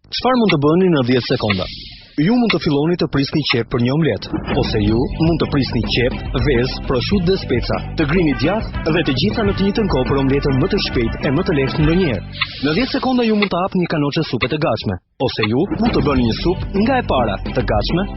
Çfarë mund të bëni në 10 sekonda? Ju mund të filloni të prisni qep për një omlet, ose ju mund të prisni qep, vezë, prosciutto dhe speca, të grini djathtë dhe të gjitha në të njëjtën kohë për omletën më të shpejtë e më të lehtë ndonjëherë. Në 10 sekonda ju mund të hapni një kanoçe supe të gatshme, ose ju mund të bëni një supë nga e para, të gatshme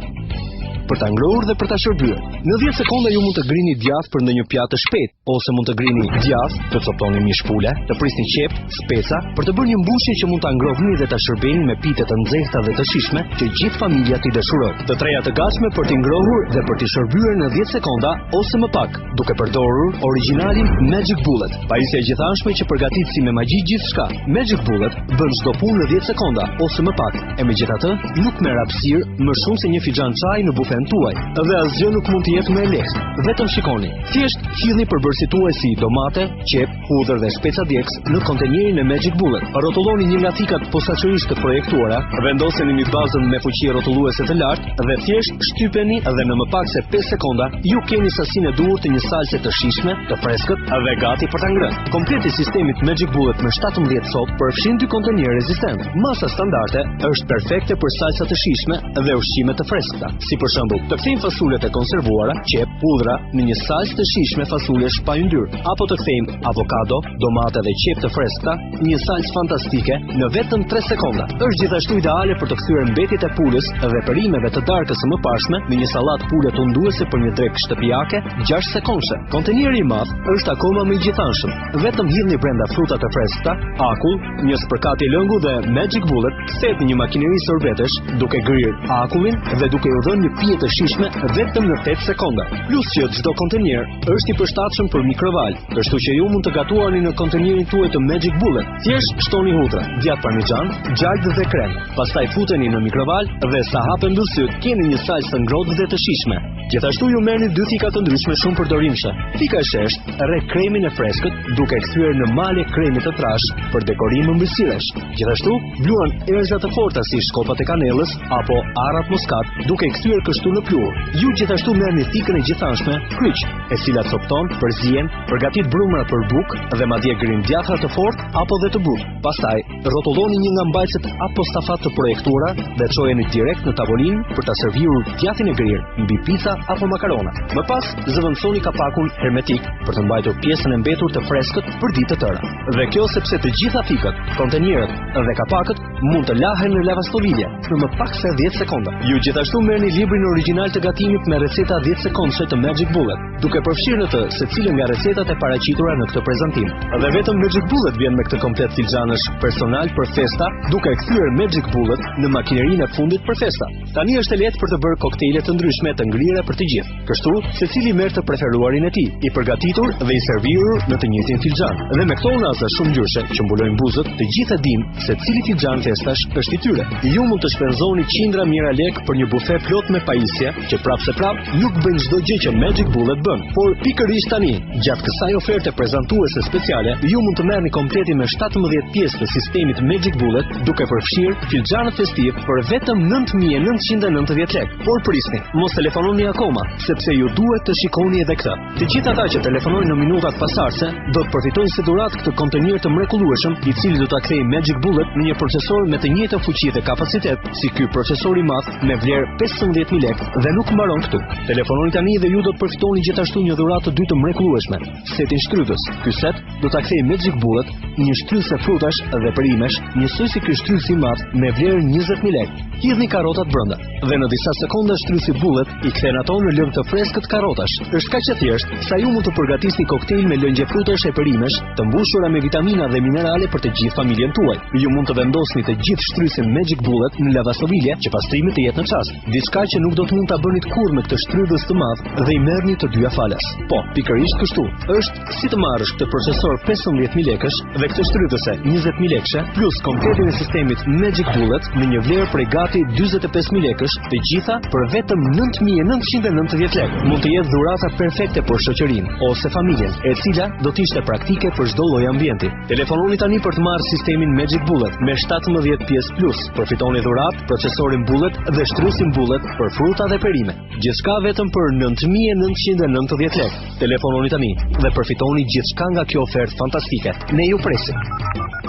për ta ngrohur dhe për ta shërbyer. Në 10 sekonda ju mund të grini djathtë për ndonjë pjatë të shpejtë, ose mund të grini djathtë, të coptoni mish pule, të prisni qep, speca, për të bërë një mbushje që mund ta ngrohni dhe ta shërbeni me pite të nxehta dhe të shijshme që gjithë familja t'i dëshirojë. Të treja të gatshme për t'i ngrohur dhe për t'i shërbyer në 10 sekonda ose më pak, duke përdorur origjinalin Magic Bullet. Pajisja e gjithanshme që përgatit si me magji gjithçka. Magic Bullet bën çdo punë në 10 sekonda ose më pak. E megjithatë, nuk merr hapësirë më shumë se një fixhan çaji në bufen tuaj, dhe asgjë nuk mund të jetë më e lehtë. Vetëm shikoni. Thjesht hidhni përbërësit tuaj si domate, qep, hudhër dhe speca djegës në kontenerin e Magic Bullet. Rrotulloni një nga thikat posaçërisht të projektuara, vendoseni mbi bazën me fuqi rrotulluese të lartë dhe thjesht shtypeni dhe në më pak se 5 sekonda ju keni sasinë e duhur të një salse të shijshme, të freskët dhe gati për ta ngrënë. Kompleti i sistemit Magic Bullet me 17 cop përfshin 2 kontenerë rezistent. Masa standarde është perfekte për salsa të shijshme dhe ushqime të freskëta, si për shembull të kthejmë fasulet e konservuara, qep, hudhra në një salsë të shijshme fasulesh pa yndyr, apo të kthejmë avokado, domate dhe qep të freskëta në një salsë fantastike në vetëm 3 sekonda. Është gjithashtu ideale për të kthyer mbetjet e pulës dhe perimeve të darkës së mëparshme në një sallatë pule tunduese për një drekë shtëpiake 6 sekondë. Konteneri i madh është akoma më i gjithanshëm. Vetëm hidhni brenda fruta të freskëta, akull, një spërkatje lëngu dhe Magic Bullet kthehet në një makineri sorbetesh duke grirë akullin dhe duke u dhënë një pije të shijshme vetëm në 8 sekonda. Plus që çdo kontener është i përshtatshëm për mikrovalë, kështu që ju mund të gatuani në kontenerin tuaj të Magic Bullet. Thjesht shtoni hudhra, djath parmixhan, gjallë dhe krem. Pastaj futeni në mikrovalë dhe sa hapen syt, keni një salsë të ngrohtë dhe të shijshme. Gjithashtu ju merrni 2 thika të ndryshme shumë përdorimshme. Thika e sheshtë rreth kremin e freskët, duke kthyer në male kremin të trashë për dekorim ëmbëlsiresh. Gjithashtu bluan erëza të forta si shkopat e kanellës apo arrat moskat, duke kthyer kështu në pluhur. Ju gjithashtu merrni thikën e gjithanshme kryq, e cila copton, përzihen, përgatit brumra për bukë dhe madje grin djathra të fortë apo dhe të butë. Pastaj rrotulloni një nga mbajtësit apo stafat të projektuara dhe çojeni direkt në tavolinë për ta serviruar djathin e grirë mbi pica apo makarona. Më pas zëvendësoni kapakun hermetik për të mbajtur pjesën e mbetur të freskët për ditë të tëra. Dhe kjo sepse të gjitha thikat, kontenerët dhe kapakët mund të lahen në lavastovigje në më pak se 10 sekonda. Ju gjithashtu merrni librin origjinal të gatimit me receta 10 sekondëshe të Magic Bullet, duke përfshirë në të secilën nga recetat e paraqitura në këtë prezantim. Dhe vetëm Magic Bullet vjen me këtë komplet filxhanësh personal për festa, duke kthyer Magic Bullet në makinerinë e fundit për festa. Tani është e lehtë për të bërë koktejle të ndryshme të ngrira për të gjithë. Kështu, secili merr të preferuarin e tij, i përgatitur dhe i servirur në të njëjtin filxhan. Dhe me këto unaza shumë ngjyrëshe që mbulojnë buzët, të gjithë e dinë se cili filxhan festash është i tyre. Ju mund të shpenzoni qindra mijëra lekë për një bufe plot me pajisje, që prapë se prapë nuk bën çdo gjë që Magic Bullet bën. Por pikërisht tani, gjatë kësaj oferte prezantuese speciale, ju mund të merrni kompletin me 17 pjesë të sistemit Magic Bullet, duke përfshirë filxhanët festiv për vetëm 9.990 lekë. Por prisni, mos telefononi akoma, sepse ju duhet të shikoni edhe këtë. Të gjithë ata që telefonojnë në minutat pasardhëse do të përfitojnë si dhuratë këtë kontener të mrekullueshëm, i cili do ta kthejë Magic Bullet në një procesor me të njëjtën fuqi dhe kapacitet si ky procesor i madh me vlerë 15.000 lekë dhe nuk mbaron këtu. Telefononi tani dhe ju do të përfitoni gjithashtu një dhuratë të dytë të mrekullueshme, setin shtrydhës. Ky set do ta kthejë Magic Bullet një shtrydhëse frutash dhe perimesh, njësoj si ky shtrydhës i madh me vlerë 20.000 lekë. Hidhni karrotat brenda dhe në disa sekonda shtrydhësi Bullet i kthen ato në lëng të freskët karrotash. Është kaq e thjeshtë sa ju mund të përgatisni koktejl me lëngje frutash e perimesh, të mbushura me vitamina dhe minerale për të gjithë familjen tuaj. Ju mund të vendosni të gjithë shtrydhësin Magic Bullet në lavastovigje që pastrimi të jetë në çast. Diçka që nuk do të mund ta bëni kurrë me këtë shtrydhës të madh dhe i merrni të dyja falas. Po, pikërisht kështu. Është si të marrësh këtë procesor 15.000 lekësh dhe këtë shtrydhëse 20.000 lekëshe plus kompletin e sistemit Magic Bullet në një vlerë prej gati 45.000 lekësh, të gjitha për vetëm 9.990 lekë. Mund të jetë dhurata perfekte për shoqërinë ose familjen, e cila do të ishte praktike për çdo lloj ambienti. Telefononi tani për të marrë sistemin Magic Bullet me 17 pjesë plus. Përfitoni dhuratë, procesorin Bullet dhe shtrydhësin Bullet për fruta dhe perime. Gjithçka vetëm për 9.990 lekë. Telefononi tani dhe përfitoni gjithçka nga kjo ofertë fantastike. Ne ju presim.